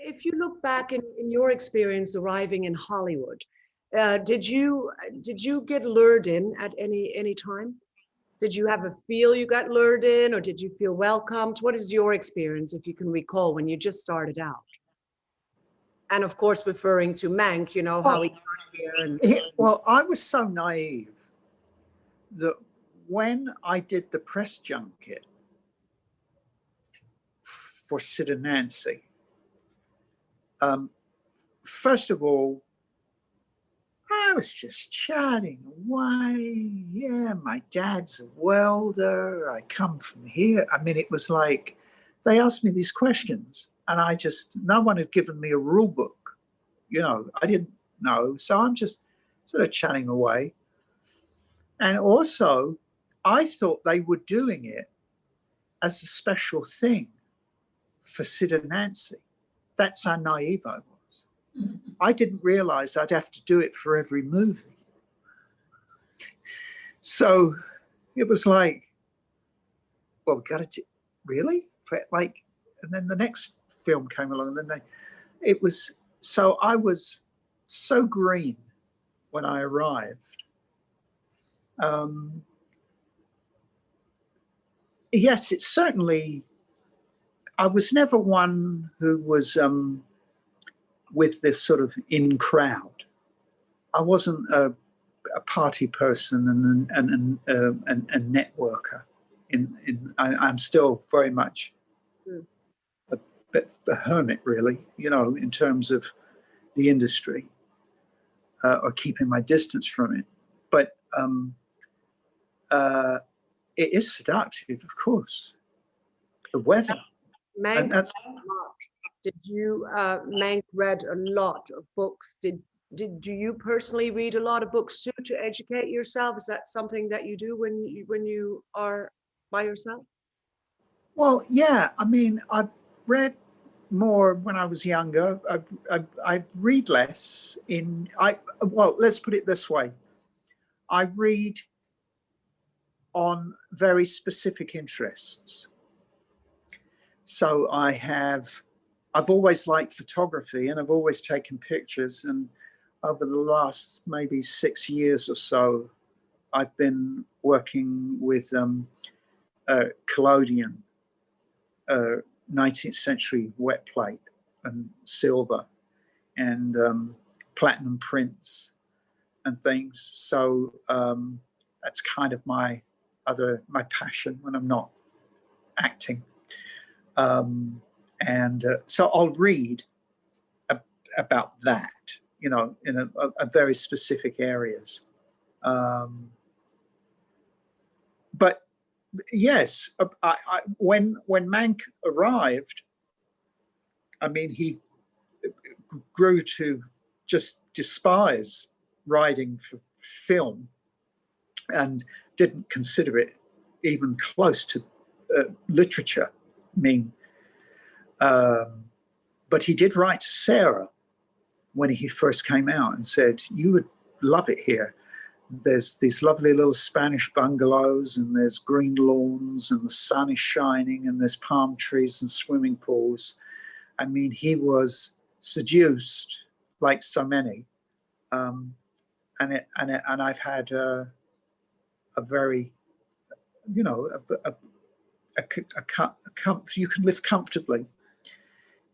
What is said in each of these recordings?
if you look back in your experience arriving in Hollywood, did you get lured in at any time? Did you have a feel you got lured in, or did you feel welcomed? What is your experience, if you can recall, when you just started out? And of course, referring to Mank, you know, how he got here. And well, I was so naive that when I did the press junket for Sid and Nancy, first of all, I was just chatting away. Yeah, my dad's a welder. I come from here. I mean, it was like they asked me these questions, and no one had given me a rule book. You know, I didn't know. So I'm just sort of chatting away. And also, I thought they were doing it as a special thing for Sid and Nancy. That's how naive I was. I didn't realize I'd have to do it for every movie. So it was like, well, we got to really? Like, and then the next film came along, and then so I was so green when I arrived. Yes, it's certainly, I was never one who was with this sort of in crowd. I wasn't a party person and a networker. I'm still very much a bit the hermit, really, you know, in terms of the industry, or keeping my distance from it. But it is seductive, of course. The weather. Mank, Mank read a lot of books. Do you personally read a lot of books too, to educate yourself? Is that something that you do when you are by yourself? Well, yeah. I mean, I've read more when I was younger. I read less. Well, let's put it this way. I read on very specific interests. So I've always liked photography, and I've always taken pictures. And over the last maybe 6 years or so, I've been working with collodion, 19th century wet plate and silver, and platinum prints and things. So that's kind of my passion when I'm not acting. So I'll read about that, you know, in a very specific areas. But yes, when Mank arrived, I mean, he grew to just despise writing for film and didn't consider it even close to literature. I mean, but he did write to Sarah when he first came out and said, "You would love it here. There's these lovely little Spanish bungalows, and there's green lawns, and the sun is shining, and there's palm trees and swimming pools." I mean, he was seduced, like so many, and I've had a very, you know, you can live comfortably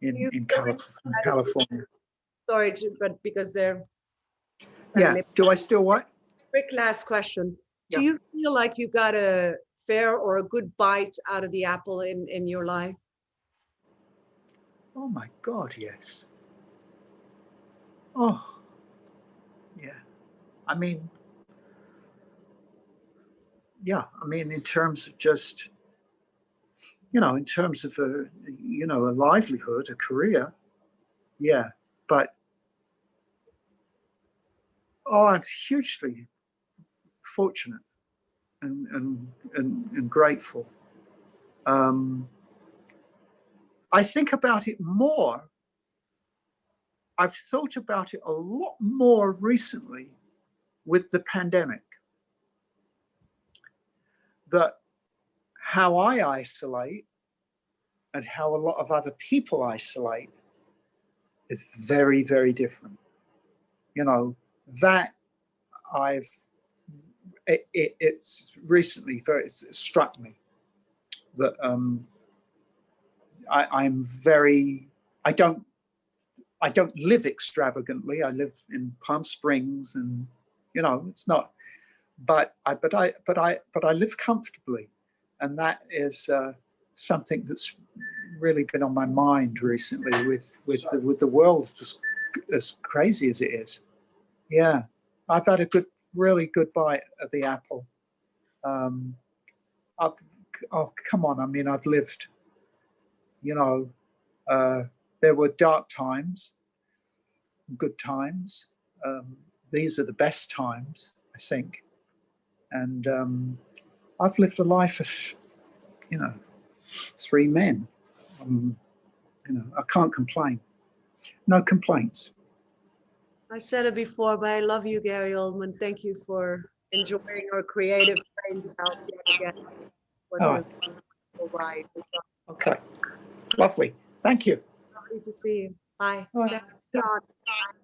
in California. Sorry, but because they're. Yeah. Do I still what? Quick last question. Yeah. Do you feel like you got a fair or a good bite out of the apple in your life? Oh my God, yes. Oh, yeah. I mean, yeah. I mean, in terms of just, you know, in terms of a livelihood, a career, yeah. But I'm hugely fortunate and grateful. I think about it more. I've thought about it a lot more recently with the pandemic. That how I isolate and how a lot of other people isolate is very, very different. You know, that it's recently it's struck me that I don't live extravagantly. I live in Palm Springs, and you know, it's not. But I live comfortably, and that is something that's really been on my mind recently with the world just as crazy as it is. Yeah, I've had a really good bite of the apple. Come on, I mean, I've lived, you know, there were dark times, good times. These are the best times, I think. And I've lived a life of, you know, 3 men. You know, I can't complain. No complaints. I said it before, but I love you, Gary Oldman. Thank you for enjoying our creative brain cells yet again. It was a wonderful ride. Okay, lovely. Thank you. Lovely to see you. Bye. All right. Sarah, John. Bye.